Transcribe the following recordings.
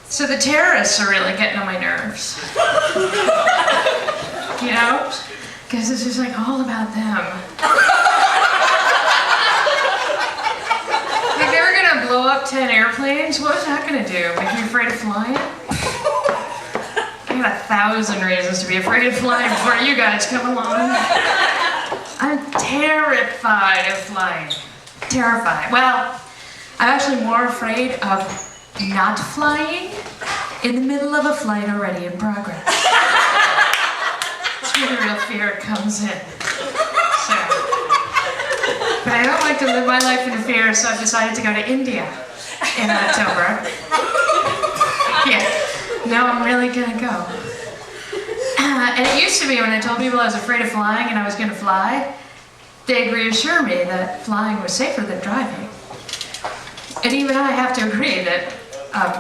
So the terrorists are really getting on my nerves. You know? Because it's just like all about them. Like they were gonna blow up 10 airplanes, what was that gonna do? Make me afraid of flying? I got 1,000 reasons to be afraid of flying before you guys come along. I'm terrified of flying. Terrified. Well, I'm actually more afraid of not flying in the middle of a flight already in progress. That's where the real fear comes in. So, but I don't like to live my life in fear, so I've decided to go to India in October. Yeah, now I'm really gonna go. And it used to be when I told people I was afraid of flying and I was gonna fly, they'd reassure me that flying was safer than driving. And even I have to agree that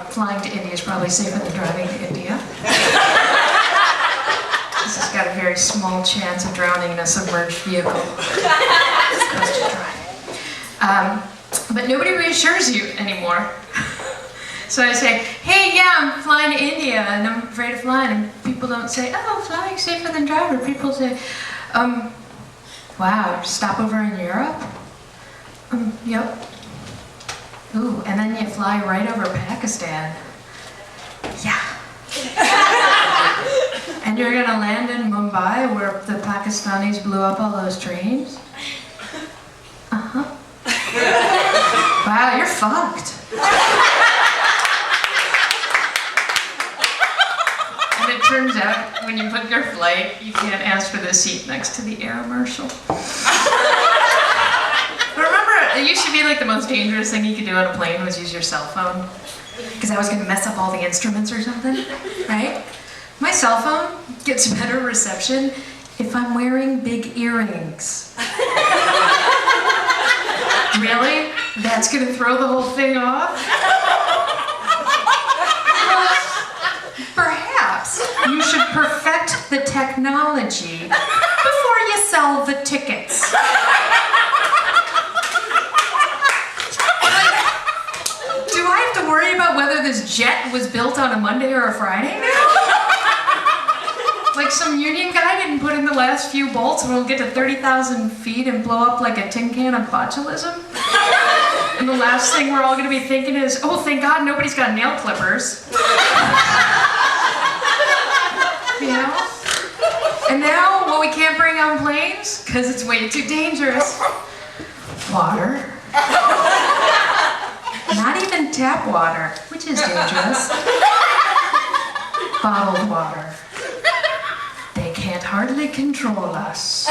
flying to India is probably safer than driving to India. This has got a very small chance of drowning in a submerged vehicle. As opposed to driving. But nobody reassures you anymore. So I say, hey, yeah, I'm flying to India and I'm afraid of flying. And people don't say, oh, flying's safer than driving. People say, wow, stop over in Europe? Yep. Ooh, and then you fly right over Pakistan. Yeah. And you're gonna land in Mumbai where the Pakistanis blew up all those trains? Uh-huh. Wow, you're fucked. And it turns out, when you book your flight, you can't ask for the seat next to the air marshal. It used to be like the most dangerous thing you could do on a plane was use your cell phone. Because I was going to mess up all the instruments or something, right? My cell phone gets better reception if I'm wearing big earrings. Really? That's going to throw the whole thing off? Perhaps you should perfect the technology before you sell the tickets. Worry about whether this jet was built on a Monday or a Friday now? Like some union guy didn't put in the last few bolts and we'll get to 30,000 feet and blow up like a tin can of botulism? And the last thing we're all going to be thinking is, oh, thank God nobody's got nail clippers. You know? And now, what we can't bring on planes, because it's way too dangerous, water. Not even tap water, which is dangerous. Bottled water. They can't hardly control us.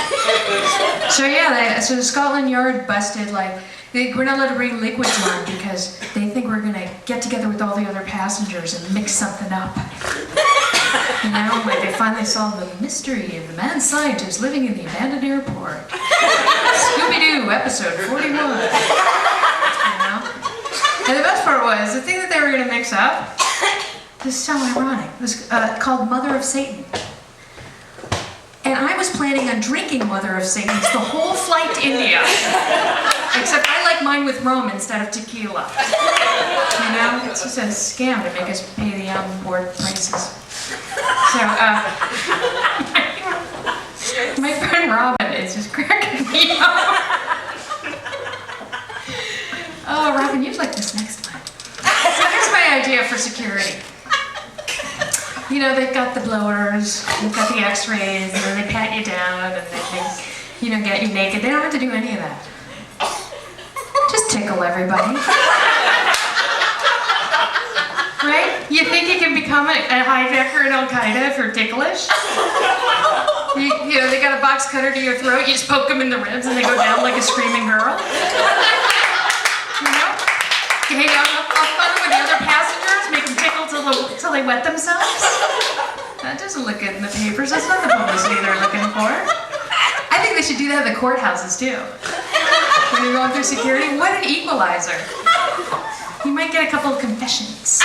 So yeah, so Scotland Yard busted, like, we're not allowed to bring liquids on because they think we're gonna get together with all the other passengers and mix something up. You know, like they finally solved the mystery of the mad scientist living in the abandoned airport. Scooby-Doo, episode 41. You know? And the best part was, the thing that they were going to mix up, this is so ironic, it was called Mother of Satan. And I was planning on drinking Mother of Satan's the whole flight to India. Except I like mine with rum instead of tequila. You know, it's just a scam to make us pay the on-board prices. So, my friend Robin is just cracking me up. Oh, Robin, you'd like this next one. So here's my idea for security. You know, they've got the blowers, they've got the x-rays, and then they pat you down, and they, you know, get you naked. They don't have to do any of that. Just tickle everybody. Right? You think you can become a hijacker in Al-Qaeda if you're ticklish? You know, they got a box cutter to your throat, you just poke them in the ribs, and they go down like a screaming girl. You know? You hang out all fun with the other passengers, make them tickle till they wet themselves. That doesn't look good in the papers. That's not the publicity they're looking for. I think they should do that at the courthouses too. When you're going through security, what an equalizer. You might get a couple of confessions.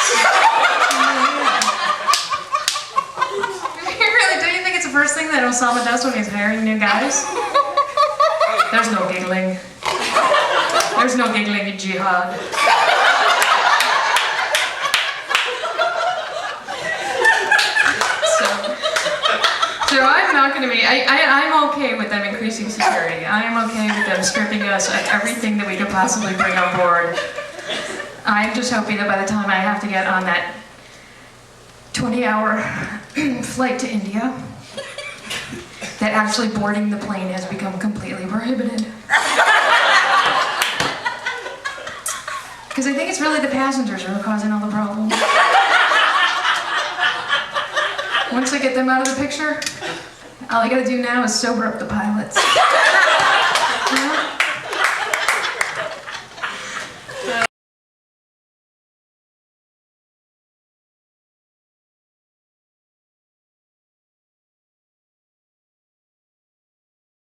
Really, don't you think it's the first thing that Osama does when he's hiring new guys? There's no giggling. There's no giggling in jihad. talking to me. I'm okay with them increasing security. I am okay with them stripping us of everything that we could possibly bring on board. I'm just hoping that by the time I have to get on that 20-hour flight to India, that actually boarding the plane has become completely prohibited. Because I think it's really the passengers who are causing all the problems. Once I get them out of the picture, all I gotta do now is sober up the pilots.